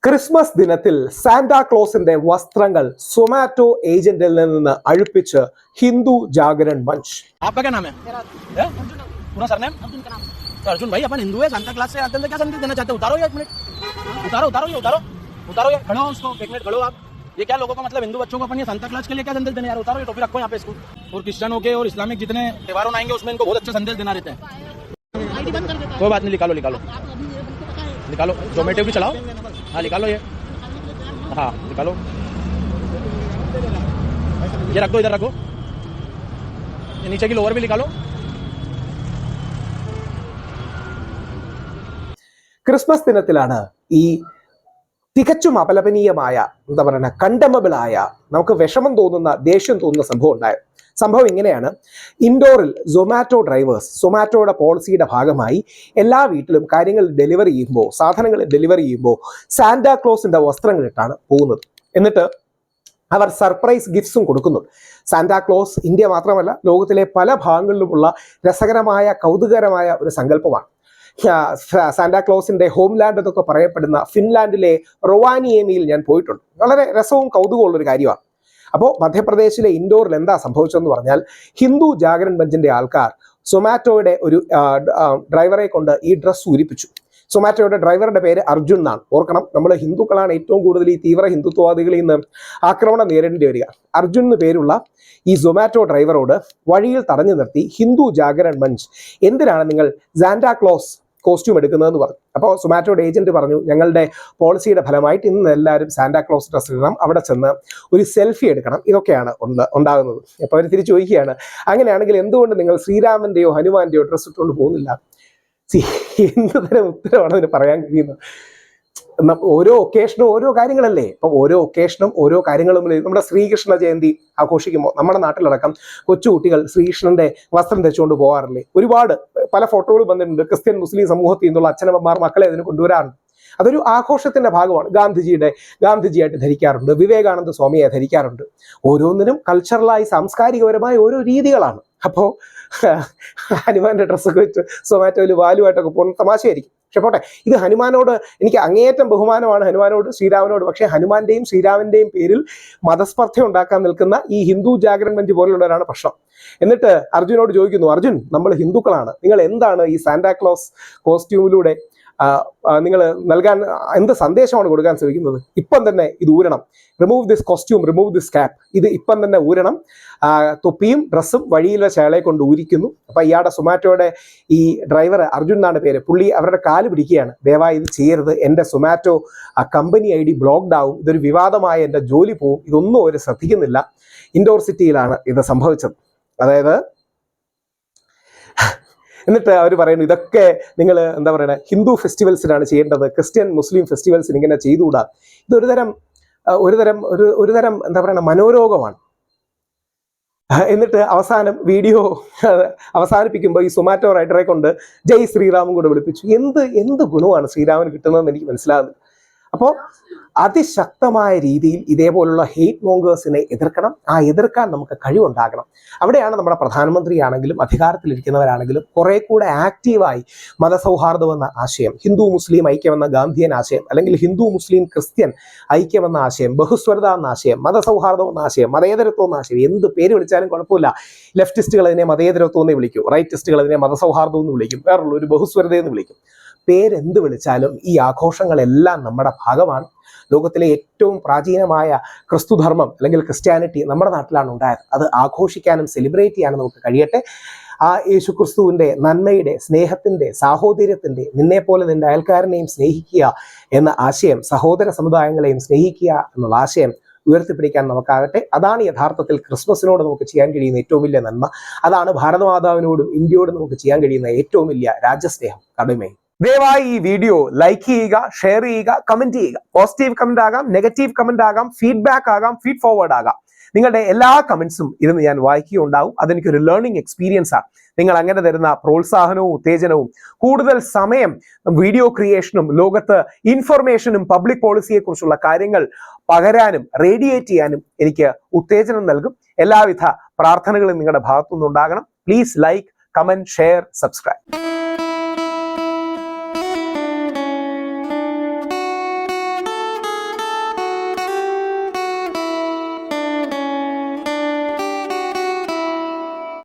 Christmas ദിനത്തിൽ സാന്റാക്ലോസിന്റെ വസ്ത്രങ്ങൾ സൊമാറ്റോ ഏജന്റിൽ നിന്ന് അഴിപ്പിച്ച് ഹിന്ദു ജാഗരൺ मंच। आपका क्या नाम है? पूरा सरनेम? अर्जुन भाई अपन हिंदू है, सांता क्लॉज से आते हैं, क्या संदेश देना चाहते हो? उतारो ये, एक मिनट उतारो ये, खड़ो हो उसको, एक मिनट खड़ो आप। ये क्या लोगों का मतलब हिंदू बच्चों को अपन ये सांता क्लॉज के लिए क्या संदेश देने यार? उतारो ये टोपी, रखो यहाँ पे इसको। और क्रिश्चियनों के और इस्लामिक जितने त्योहारों आएंगे उसमें इनको बहुत अच्छा संदेश देना रहता है। कोई बात नहीं, निकालो जोमेटो भी चलाओ। हाँ निकालो ये, हाँ निकालो, ये रख दो, इधर रखो, ये नीचे की लोअर भी निकालो। ക്രിസ്മസ് ദിനത്തിലാണ് ഈ തികച്ചും അപലപനീയമായ എന്താ പറയുക കണ്ടമബിൾ ആയ നമുക്ക് വിഷമം തോന്നുന്ന ദേഷ്യം തോന്നുന്ന സംഭവം ഉണ്ടായത്. സംഭവം ഇങ്ങനെയാണ്. ഇൻഡോറിൽ സൊമാറ്റോ ഡ്രൈവേഴ്സ് സൊമാറ്റോയുടെ പോളിസിയുടെ ഭാഗമായി എല്ലാ വീട്ടിലും കാര്യങ്ങൾ ഡെലിവറി ചെയ്യുമ്പോൾ, സാധനങ്ങൾ ഡെലിവറി ചെയ്യുമ്പോൾ സാന്റാക്ലോസിന്റെ വസ്ത്രങ്ങളിട്ടാണ് പോകുന്നത്. എന്നിട്ട് അവർ സർപ്രൈസ് ഗിഫ്റ്റ്സും കൊടുക്കുന്നു. സാന്റാക്ലോസ് ഇന്ത്യ മാത്രമല്ല ലോകത്തിലെ പല ഭാഗങ്ങളിലുമുള്ള രസകരമായ കൗതുകകരമായ ഒരു സങ്കല്പമാണ്. സാന്റാക്ലോസിന്റെ ഹോംലാൻഡ് എന്നൊക്കെ പറയപ്പെടുന്ന ഫിൻലാൻഡിലെ റൊവാനിയേമിയിൽ ഞാൻ പോയിട്ടുണ്ട്. വളരെ രസവും കൗതുകമുള്ളൊരു കാര്യമാണ്. അപ്പോൾ മധ്യപ്രദേശിലെ ഇൻഡോറിൽ എന്താ സംഭവിച്ചതെന്ന് പറഞ്ഞാൽ, ഹിന്ദു ജാഗരൺ മഞ്ചിന്റെ ആൾക്കാർ സൊമാറ്റോയുടെ ഒരു ഡ്രൈവറെ കൊണ്ട് ഈ ഡ്രസ്സ് ഊരിപ്പിച്ചു. സൊമാറ്റോയുടെ ഡ്രൈവറുടെ പേര് അർജുൻ എന്നാണ്. ഓർക്കണം, നമ്മൾ ഹിന്ദുക്കളാണ് ഏറ്റവും കൂടുതൽ ഈ തീവ്ര ഹിന്ദുത്വവാദികളിൽ നിന്ന് ആക്രമണം നേരിടേണ്ടി വരിക. അർജുൻ എന്ന് പേരുള്ള ഈ സൊമാറ്റോ ഡ്രൈവറോട് വഴിയിൽ തടഞ്ഞു നിർത്തി ഹിന്ദു ജാഗരൺ മഞ്ച് എന്തിനാണ് നിങ്ങൾ സാന്റാക്ലോസ് കോസ്റ്റ്യൂം എടുക്കുന്നതെന്ന് പറഞ്ഞു. അപ്പോൾ സൊമാറ്റോയുടെ ഏജന്റ് പറഞ്ഞു, ഞങ്ങളുടെ പോളിസിയുടെ ഫലമായിട്ട് ഇന്ന് എല്ലാവരും സാന്റാക്ലോസ് ഡ്രസ് ഇടണം, അവിടെ ചെന്ന് ഒരു സെൽഫി എടുക്കണം, ഇതൊക്കെയാണ് ഉണ്ടാകുന്നത്. അപ്പോൾ അവർ തിരിച്ചു ചോദിക്കുകയാണ്, അങ്ങനെയാണെങ്കിൽ എന്തുകൊണ്ട് നിങ്ങൾ ശ്രീരാമന്റെയോ ഹനുമാന്റെയോ ഡ്രസ് ഇട്ടുകൊണ്ട് പോകുന്നില്ല? എന്ത് തരം ഉത്തരവാണ് അതിന് പറയാൻ കഴിയുന്നത്? ഓരോ ഒക്കേഷനും ഓരോ കാര്യങ്ങളല്ലേ. അപ്പം ഓരോ ഒക്കേഷനും ഓരോ കാര്യങ്ങളും നമ്മുടെ ശ്രീകൃഷ്ണ ജയന്തി ആഘോഷിക്കുമ്പോൾ നമ്മുടെ നാട്ടിലടക്കം കൊച്ചുകുട്ടികൾ ശ്രീകൃഷ്ണന്റെ വസ്ത്രം ധരിച്ചുകൊണ്ട് പോകാറില്ലേ? ഒരുപാട് പല ഫോട്ടോകൾ വന്നിട്ടുണ്ട്. ക്രിസ്ത്യൻ മുസ്ലിം സമൂഹത്തിൽ നിന്നുള്ള അച്ഛനമ്മമാർ മക്കളെ അതിന് കൊണ്ടുവരാറുണ്ട്. അതൊരു ആഘോഷത്തിന്റെ ഭാഗമാണ്. ഗാന്ധിജിയായിട്ട് ധരിക്കാറുണ്ട്, വിവേകാനന്ദ സ്വാമിയെ ധരിക്കാറുണ്ട്. ഓരോന്നിനും കൾച്ചറലായി സാംസ്കാരികപരമായ ഓരോ രീതികളാണ്. അപ്പോൾ ഹനുമാന്റെ ഡ്രസ്സൊക്കെ വെച്ച് സൊമാറ്റോയിൽ വാലുമായിട്ടൊക്കെ പോകുന്ന തമാശയായിരിക്കും. പക്ഷെ പോട്ടെ, ഇത് ഹനുമാനോട് എനിക്ക് അങ്ങേയറ്റം ബഹുമാനമാണ്, ഹനുമാനോട്, ശ്രീരാമനോട്. പക്ഷേ ഹനുമാന്റെയും ശ്രീരാമന്റെയും പേരിൽ മതസ്പർദ്ധ ഉണ്ടാക്കാൻ നിൽക്കുന്ന ഈ ഹിന്ദു ജാഗരൺ മഞ്ച് പോലുള്ളവരാണ് പ്രശ്നം. എന്നിട്ട് അർജുനോട് ചോദിക്കുന്നു, അർജുൻ, നമ്മൾ ഹിന്ദുക്കളാണ്, നിങ്ങൾ എന്താണ് ഈ സാന്റാക്ലോസ് കോസ്റ്റ്യൂമിലൂടെ നിങ്ങൾ നൽകാൻ എന്ത് സന്ദേശമാണ് കൊടുക്കാൻ ശ്രമിക്കുന്നത്? ഇപ്പം തന്നെ ഇത് ഊരണം, remove this costume, remove this cap, ഇത് ഇപ്പം തന്നെ ഊരണം. തൊപ്പിയും ഡ്രസ്സും വഴിയിലെ ചേളയെ കൊണ്ട് ഊരിക്കുന്നു. അപ്പം ഇയാളുടെ സൊമാറ്റോയുടെ ഈ ഡ്രൈവർ അർജുൻ എന്നാണ് പേര്. പുള്ളി അവരുടെ കാല് പിടിക്കുകയാണ്, ദയവായി ഇത് ചെയ്യരുത്, എൻ്റെ സൊമാറ്റോ കമ്പനി ID ബ്ലോക്ക്ഡ് ആവും, ഇതൊരു വിവാദമായ എൻ്റെ ജോലി പോവും, ഇതൊന്നും അവർ ശ്രദ്ധിക്കുന്നില്ല. ഇൻഡോർ സിറ്റിയിലാണ് ഇത് സംഭവിച്ചത്. അതായത് എന്നിട്ട് അവർ പറയുന്നു, ഇതൊക്കെ നിങ്ങൾ എന്താ പറയുക ഹിന്ദു ഫെസ്റ്റിവൽസിനാണ് ചെയ്യേണ്ടത്, ക്രിസ്ത്യൻ മുസ്ലിം ഫെസ്റ്റിവൽസിന് ഇങ്ങനെ ചെയ്തുകൂടാ. ഇതൊരു തരം എന്താ പറയുക മനോരോഗമാണ്. എന്നിട്ട് അവസാനം വീഡിയോ അവസാനിപ്പിക്കുമ്പോൾ ഈ സൊമാറ്റോ റൈഡറെ കൊണ്ട് ജയ് ശ്രീറാമും കൂടെ വിളിപ്പിച്ചു. എന്ത് ഗുണമാണ് ശ്രീരാമന് കിട്ടുന്നതെന്ന് എനിക്ക് മനസ്സിലാകുന്നില്ല. അപ്പോൾ അതിശക്തമായ രീതിയിൽ ഇതേപോലുള്ള ഹെയ്റ്റ് മോങ്കേഴ്സിനെ എതിർക്കണം. എതിർക്കാൻ നമുക്ക് കഴിവുണ്ടാകണം. അവിടെയാണ് നമ്മുടെ പ്രധാനമന്ത്രിയാണെങ്കിലും അധികാരത്തിലിരിക്കുന്നവരാണെങ്കിലും കുറെ കൂടെ ആക്റ്റീവായി മതസൗഹാർദ്ദം എന്ന ആശയം, ഹിന്ദു മുസ്ലിം ഐക്യമെന്ന ഗാന്ധിയൻ ആശയം, അല്ലെങ്കിൽ ഹിന്ദു മുസ്ലിം ക്രിസ്ത്യൻ ഐക്യമെന്ന ആശയം, ബഹുസ്വരത എന്ന ആശയം, മതസൗഹാർദ്ദം എന്ന ആശയം, മതേതരത്വം എന്ന ആശയം, എന്ത് പേര് വിളിച്ചാലും കുഴപ്പമില്ല. ലെഫ്റ്റിസ്റ്റുകൾ അതിനെ മതേതരത്വം എന്ന് വിളിക്കും, റൈറ്റിസ്റ്റുകൾ അതിനെ മതസൗഹാർദ്ദം എന്ന് വിളിക്കും, വേറുള്ള ഒരു ബഹുസ്വരത എന്ന് വിളിക്കും. പേരെന്ത് വിളിച്ചാലും ഈ ആഘോഷങ്ങളെല്ലാം നമ്മുടെ ഭാഗമാണ്. ലോകത്തിലെ ഏറ്റവും പ്രാചീനമായ ക്രിസ്തുധർമ്മം അല്ലെങ്കിൽ ക്രിസ്ത്യാനിറ്റി നമ്മുടെ നാട്ടിലാണ് ഉണ്ടായത്. അത് ആഘോഷിക്കാനും സെലിബ്രേറ്റ് ചെയ്യാനും നമുക്ക് കഴിയട്ടെ. യേശുക്രിസ്തുവിൻ്റെ നന്മയുടെ, സ്നേഹത്തിൻ്റെ, സാഹോദര്യത്തിൻ്റെ, നിന്നെപ്പോലെ നിന്റെ അയൽക്കാരനെയും സ്നേഹിക്കുക എന്ന ആശയം, സഹോദര സമുദായങ്ങളെയും സ്നേഹിക്കുക എന്നുള്ള ആശയം ഉയർത്തിപ്പിടിക്കാൻ നമുക്കാകട്ടെ. അതാണ് യഥാർത്ഥത്തിൽ ക്രിസ്മസിനോട് നമുക്ക് ചെയ്യാൻ കഴിയുന്ന ഏറ്റവും വലിയ നന്മ. അതാണ് ഭാരതമാതാവിനോടും ഇന്ത്യയോടും നമുക്ക് ചെയ്യാൻ കഴിയുന്ന ഏറ്റവും വലിയ രാജ്യസ്നേഹം, കടമയും. ദയവായി ഈ വീഡിയോ ലൈക്ക് ചെയ്യുക, ഷെയർ ചെയ്യുക, കമന്റ് ചെയ്യുക. പോസിറ്റീവ് കമന്റ് ആകാം, നെഗറ്റീവ് കമന്റ് ആകാം, ഫീഡ്ബാക്ക് ആകാം, ഫീഡ് ഫോർവേഡ് ആകാം. നിങ്ങളുടെ എല്ലാ കമന്റ്സും ഇരുന്ന് ഞാൻ വായിക്കുകയുണ്ടാവും. അതെനിക്കൊരു ലേണിംഗ് എക്സ്പീരിയൻസ് ആണ്. നിങ്ങൾ അങ്ങനെ തരുന്ന പ്രോത്സാഹനവും ഉത്തേജനവും കൂടുതൽ സമയം വീഡിയോ ക്രിയേഷനും ലോകത്ത് ഇൻഫർമേഷനും പബ്ലിക് പോളിസിയെക്കുറിച്ചുള്ള കാര്യങ്ങൾ പകരാനും റേഡിയേറ്റ് ചെയ്യാനും എനിക്ക് ഉത്തേജനം നൽകും. എല്ലാവിധ പ്രാർത്ഥനകളും നിങ്ങളുടെ ഭാഗത്തുനിന്നുണ്ടാകണം. Please like, comment, share, subscribe.